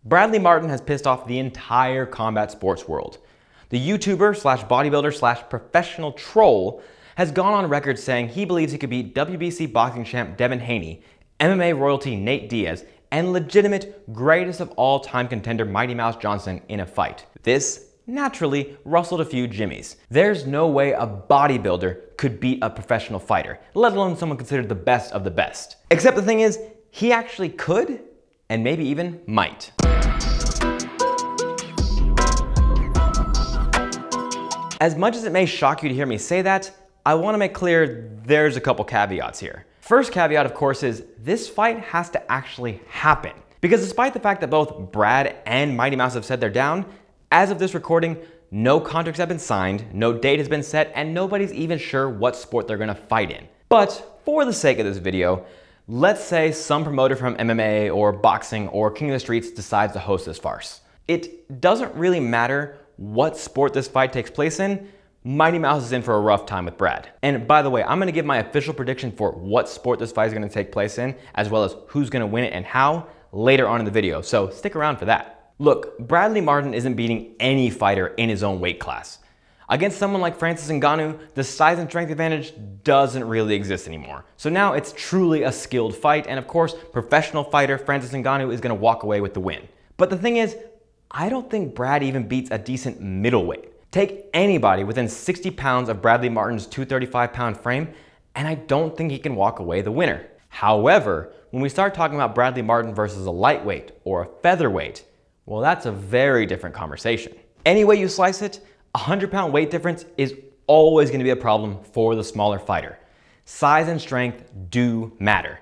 Bradley Martyn has pissed off the entire combat sports world. The YouTuber slash bodybuilder slash professional troll has gone on record saying he believes he could beat WBC boxing champ Devin Haney, MMA royalty Nate Diaz, and legitimate greatest of all time contender Mighty Mouse Johnson in a fight. This naturally rustled a few jimmies. There's no way a bodybuilder could beat a professional fighter, let alone someone considered the best of the best. Except the thing is, he actually could, and maybe even might. As much as it may shock you to hear me say that, I want to make clear there's a couple caveats here. First caveat, of course, is this fight has to actually happen. Because despite the fact that both Brad and Mighty Mouse have said they're down, as of this recording, no contracts have been signed, no date has been set, and nobody's even sure what sport they're going to fight in. But for the sake of this video, let's say some promoter from MMA or boxing or King of the Streets decides to host this farce. It doesn't really matter what sport this fight takes place in. Mighty Mouse is in for a rough time with Brad. And by the way, I'm going to give my official prediction for what sport this fight is going to take place in, as well as who's going to win it and how, later on in the video, so stick around for that. Look, Bradley Martyn isn't beating any fighter in his own weight class. Against someone like Francis Ngannou, the size and strength advantage doesn't really exist anymore. So now it's truly a skilled fight, and of course, professional fighter Francis Ngannou is going to walk away with the win. But the thing is, I don't think Brad even beats a decent middleweight. Take anybody within 60 pounds of Bradley Martyn's 235-pound frame, and I don't think he can walk away the winner. However, when we start talking about Bradley Martyn versus a lightweight or a featherweight, well, that's a very different conversation. Any way you slice it, a 100-pound weight difference is always going to be a problem for the smaller fighter. Size and strength do matter,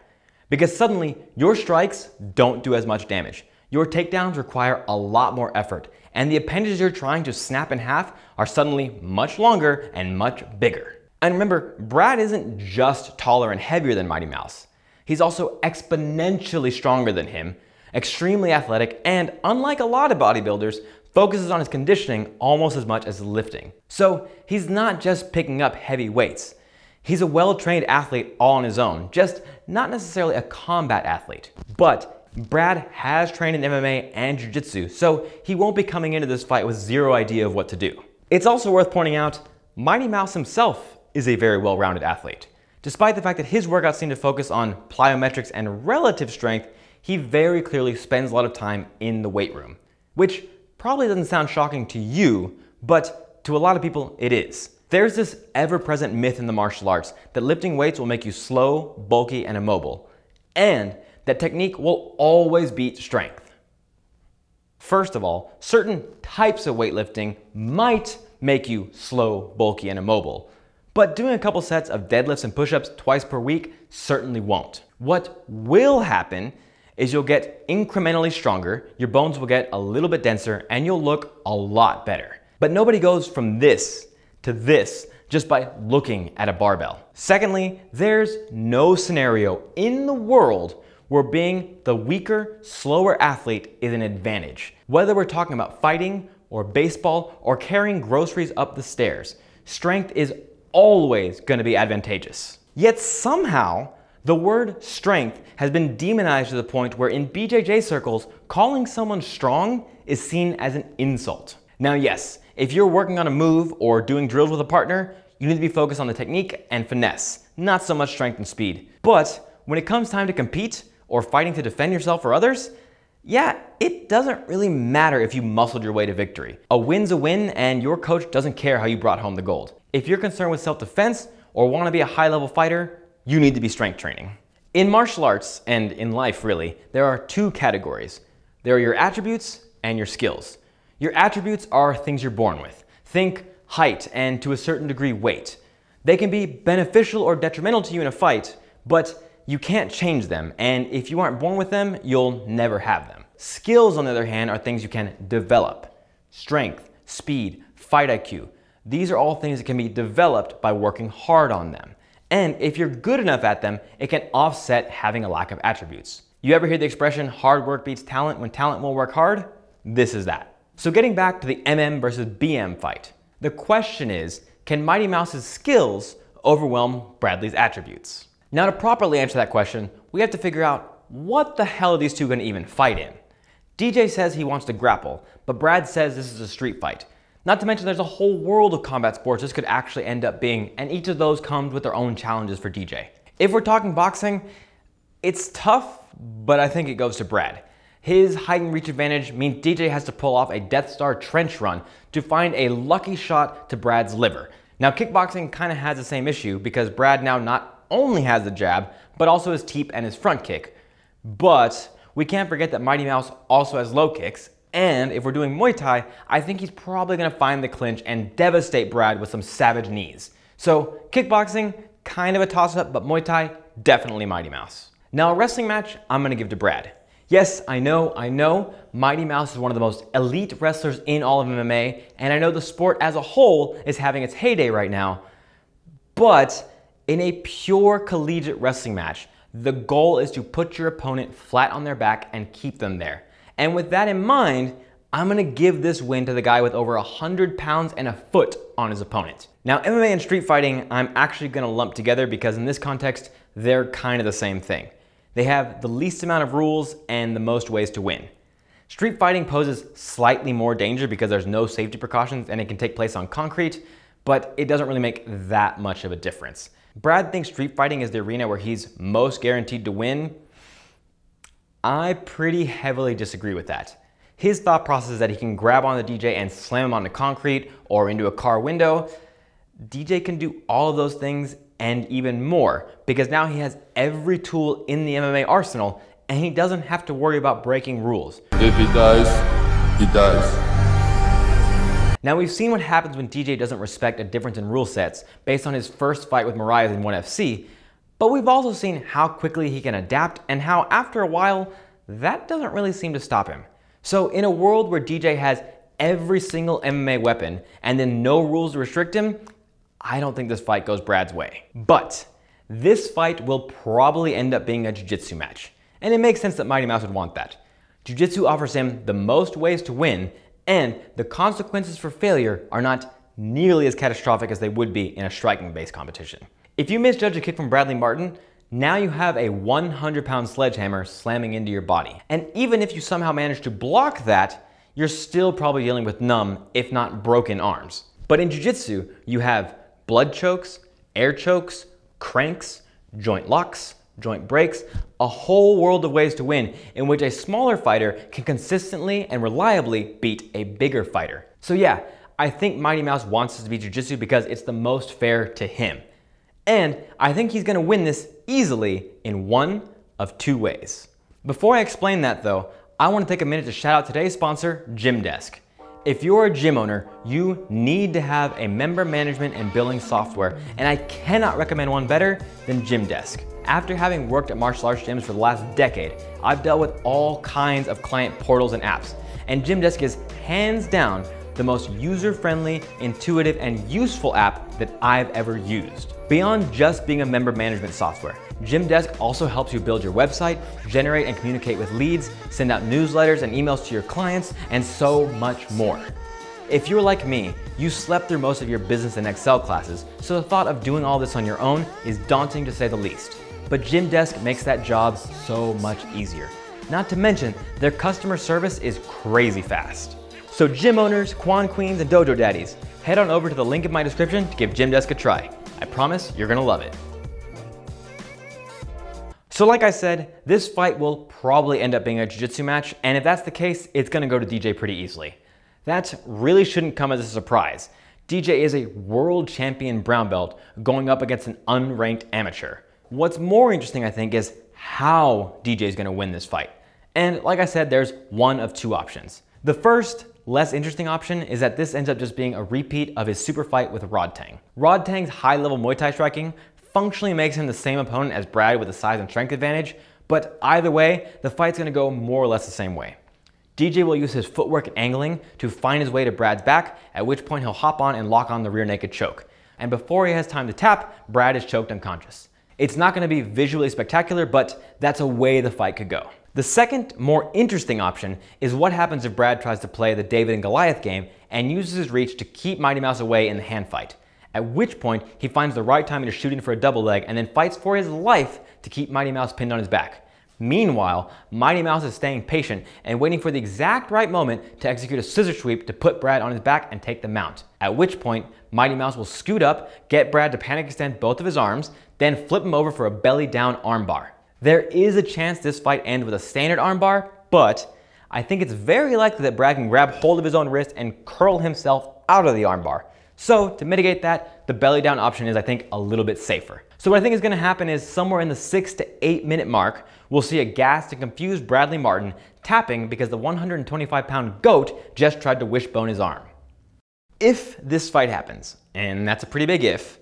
because suddenly your strikes don't do as much damage. Your takedowns require a lot more effort, and the appendages you're trying to snap in half are suddenly much longer and much bigger. And remember, Brad isn't just taller and heavier than Mighty Mouse. He's also exponentially stronger than him, extremely athletic, and unlike a lot of bodybuilders, focuses on his conditioning almost as much as lifting. So he's not just picking up heavy weights. He's a well-trained athlete all on his own, just not necessarily a combat athlete. But Brad has trained in MMA and Jiu-Jitsu, so he won't be coming into this fight with zero idea of what to do. It's also worth pointing out, Mighty Mouse himself is a very well-rounded athlete. Despite the fact that his workouts seem to focus on plyometrics and relative strength, he very clearly spends a lot of time in the weight room, which probably doesn't sound shocking to you, but to a lot of people it is. There's this ever-present myth in the martial arts that lifting weights will make you slow, bulky, and immobile, and that technique will always beat strength. First of all, certain types of weightlifting might make you slow, bulky, and immobile, but doing a couple sets of deadlifts and push-ups twice per week certainly won't. What will happen is you'll get incrementally stronger, your bones will get a little bit denser, and you'll look a lot better. But nobody goes from this to this just by looking at a barbell. Secondly, there's no scenario in the world where being the weaker, slower athlete is an advantage. Whether we're talking about fighting, or baseball, or carrying groceries up the stairs, strength is always going to be advantageous. Yet somehow, the word strength has been demonized to the point where in BJJ circles, calling someone strong is seen as an insult. Now yes, if you're working on a move or doing drills with a partner, you need to be focused on the technique and finesse, not so much strength and speed. But when it comes time to compete, or fighting to defend yourself or others, yeah, it doesn't really matter if you muscled your way to victory. A win's a win, and your coach doesn't care how you brought home the gold. If you're concerned with self-defense or want to be a high-level fighter, you need to be strength training. In martial arts, and in life really, there are two categories. There are your attributes and your skills. Your attributes are things you're born with. Think height and to a certain degree weight. They can be beneficial or detrimental to you in a fight, but you can't change them, and if you aren't born with them, you'll never have them. Skills, on the other hand, are things you can develop. Strength, speed, fight IQ. These are all things that can be developed by working hard on them. And if you're good enough at them, it can offset having a lack of attributes. You ever hear the expression, hard work beats talent when talent won't work hard? This is that. So getting back to the MM versus BM fight, the question is, can Mighty Mouse's skills overwhelm Bradley's attributes? Now to properly answer that question, we have to figure out what the hell are these two going to even fight in? DJ says he wants to grapple, but Brad says this is a street fight. Not to mention there's a whole world of combat sports this could actually end up being, and each of those comes with their own challenges for DJ. If we're talking boxing, it's tough, but I think it goes to Brad. His height and reach advantage means DJ has to pull off a Death Star trench run to find a lucky shot to Brad's liver. Now kickboxing kind of has the same issue because Brad now not only has the jab, but also his teep and his front kick. But we can't forget that Mighty Mouse also has low kicks, and if we're doing Muay Thai, I think he's probably going to find the clinch and devastate Brad with some savage knees. So kickboxing, kind of a toss-up, but Muay Thai, definitely Mighty Mouse. Now a wrestling match, I'm going to give to Brad. Yes, I know, Mighty Mouse is one of the most elite wrestlers in all of MMA, and I know the sport as a whole is having its heyday right now, but in a pure collegiate wrestling match, the goal is to put your opponent flat on their back and keep them there. And with that in mind, I'm gonna give this win to the guy with over 100 pounds and a foot on his opponent. Now, MMA and street fighting, I'm actually gonna lump together because in this context, they're kind of the same thing. They have the least amount of rules and the most ways to win. Street fighting poses slightly more danger because there's no safety precautions and it can take place on concrete, but it doesn't really make that much of a difference. Brad thinks street fighting is the arena where he's most guaranteed to win. I pretty heavily disagree with that. His thought process is that he can grab on the DJ and slam him onto concrete or into a car window. DJ can do all of those things and even more because now he has every tool in the MMA arsenal and he doesn't have to worry about breaking rules. If he dies, he dies. Now we've seen what happens when DJ doesn't respect a difference in rule sets based on his first fight with Mariah in 1FC, but we've also seen how quickly he can adapt and how after a while, that doesn't really seem to stop him. So in a world where DJ has every single MMA weapon and then no rules to restrict him, I don't think this fight goes Brad's way. But this fight will probably end up being a Jiu-Jitsu match. And it makes sense that Mighty Mouse would want that. Jiu-Jitsu offers him the most ways to win, and the consequences for failure are not nearly as catastrophic as they would be in a striking-based competition. If you misjudge a kick from Bradley Martyn, now you have a 100-pound sledgehammer slamming into your body. And even if you somehow manage to block that, you're still probably dealing with numb, if not broken arms. But in Jiu-Jitsu, you have blood chokes, air chokes, cranks, joint locks, joint breaks, a whole world of ways to win in which a smaller fighter can consistently and reliably beat a bigger fighter. So yeah, I think Mighty Mouse wants this to be Jiu-Jitsu because it's the most fair to him. And I think he's gonna win this easily in one of two ways. Before I explain that though, I wanna take a minute to shout out today's sponsor, GymDesk. If you're a gym owner, you need to have a member management and billing software, and I cannot recommend one better than GymDesk. After having worked at martial arts gyms for the last decade, I've dealt with all kinds of client portals and apps, and GymDesk is hands down the most user-friendly, intuitive, and useful app that I've ever used. Beyond just being a member management software, GymDesk also helps you build your website, generate and communicate with leads, send out newsletters and emails to your clients, and so much more. If you're like me, you slept through most of your business and Excel classes, so the thought of doing all this on your own is daunting to say the least. But GymDesk makes that job so much easier. Not to mention, their customer service is crazy fast. So gym owners, Quan Queens, and Dojo Daddies, head on over to the link in my description to give GymDesk a try. I promise you're gonna love it. So like I said, this fight will probably end up being a Jiu-Jitsu match, and if that's the case, it's gonna go to DJ pretty easily. That really shouldn't come as a surprise. DJ is a world champion brown belt going up against an unranked amateur. What's more interesting, I think, is how DJ is gonna win this fight. And like I said, there's one of two options. The first, less interesting option is that this ends up just being a repeat of his super fight with Rodtang. Rodtang's high-level Muay Thai striking functionally makes him the same opponent as Brad with a size and strength advantage, but either way, the fight's gonna go more or less the same way. DJ will use his footwork and angling to find his way to Brad's back, at which point he'll hop on and lock on the rear naked choke. And before he has time to tap, Brad is choked unconscious. It's not gonna be visually spectacular, but that's a way the fight could go. The second, more interesting option is what happens if Brad tries to play the David and Goliath game and uses his reach to keep Mighty Mouse away in the hand fight, at which point he finds the right timing to shoot in for a double leg and then fights for his life to keep Mighty Mouse pinned on his back. Meanwhile, Mighty Mouse is staying patient and waiting for the exact right moment to execute a scissor sweep to put Brad on his back and take the mount. At which point, Mighty Mouse will scoot up, get Brad to panic extend both of his arms, then flip him over for a belly down armbar. There is a chance this fight ends with a standard armbar, but I think it's very likely that Brad can grab hold of his own wrist and curl himself out of the armbar. So to mitigate that, the belly down option is, I think, a little bit safer. So what I think is going to happen is somewhere in the 6 to 8 minute mark, we'll see a gassed and confused Bradley Martyn tapping because the 125-pound goat just tried to wishbone his arm. If this fight happens, and that's a pretty big if,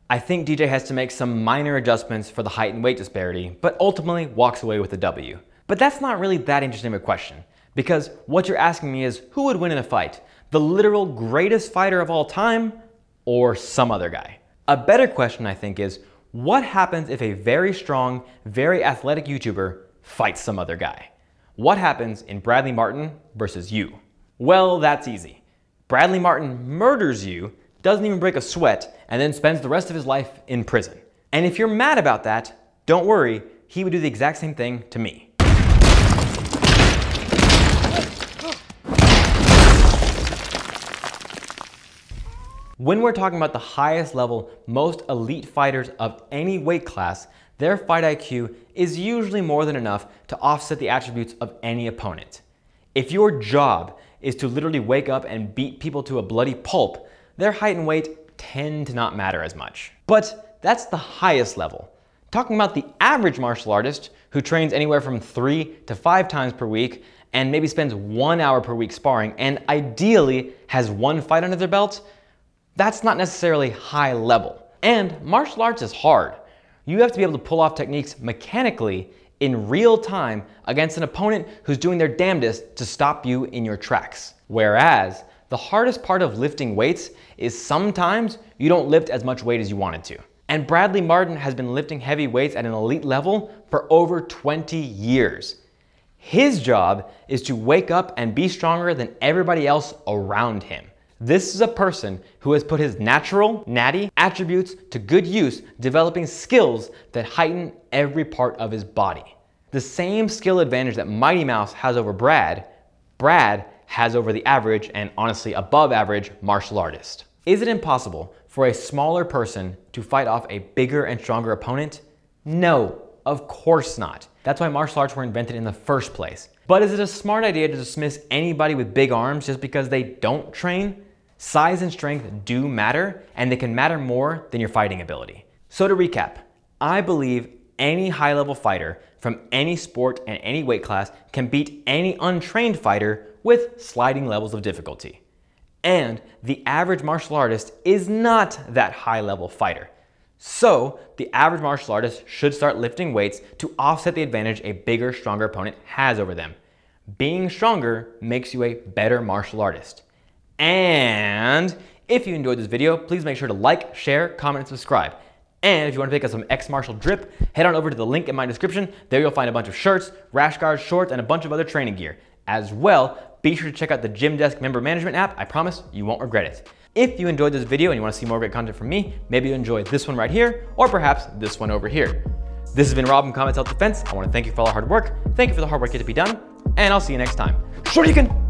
I think DJ has to make some minor adjustments for the height and weight disparity, but ultimately walks away with a W. But that's not really that interesting of a question, because what you're asking me is who would win in a fight? The literal greatest fighter of all time, or some other guy? A better question, I think, is what happens if a very strong, very athletic YouTuber fights some other guy? What happens in Bradley Martyn versus you? Well, that's easy. Bradley Martyn murders you, doesn't even break a sweat, and then spends the rest of his life in prison. And if you're mad about that, don't worry, he would do the exact same thing to me. When we're talking about the highest level, most elite fighters of any weight class, their fight IQ is usually more than enough to offset the attributes of any opponent. If your job is to literally wake up and beat people to a bloody pulp, their height and weight tend to not matter as much. But that's the highest level. Talking about the average martial artist who trains anywhere from 3 to 5 times per week and maybe spends 1 hour per week sparring and ideally has 1 fight under their belt, that's not necessarily high level. And martial arts is hard. You have to be able to pull off techniques mechanically in real time against an opponent who's doing their damnedest to stop you in your tracks. Whereas the hardest part of lifting weights is sometimes you don't lift as much weight as you wanted to. And Bradley Martyn has been lifting heavy weights at an elite level for over 20 years. His job is to wake up and be stronger than everybody else around him. This is a person who has put his natural, natty attributes to good use, developing skills that heighten every part of his body. The same skill advantage that Mighty Mouse has over Brad has over the average and honestly above average martial artist. Is it impossible for a smaller person to fight off a bigger and stronger opponent? No, of course not. That's why martial arts were invented in the first place. But is it a smart idea to dismiss anybody with big arms just because they don't train? Size and strength do matter, and they can matter more than your fighting ability. So to recap, I believe any high-level fighter from any sport and any weight class can beat any untrained fighter with sliding levels of difficulty. And the average martial artist is not that high-level fighter. So the average martial artist should start lifting weights to offset the advantage a bigger, stronger opponent has over them. Being stronger makes you a better martial artist. And if you enjoyed this video, please make sure to like, share, comment, and subscribe. And if you want to pick up some X-Martial drip, head on over to the link in my description. There you'll find a bunch of shirts, rash guards, shorts, and a bunch of other training gear. As well, be sure to check out the Gym Desk member management app. I promise you won't regret it. If you enjoyed this video and you want to see more great content from me, maybe you enjoy this one right here, or perhaps this one over here. This has been Rob from Combat Self-Defense. I want to thank you for all the hard work. Thank you for the hard work yet to be done, and I'll see you next time. Shoryuken!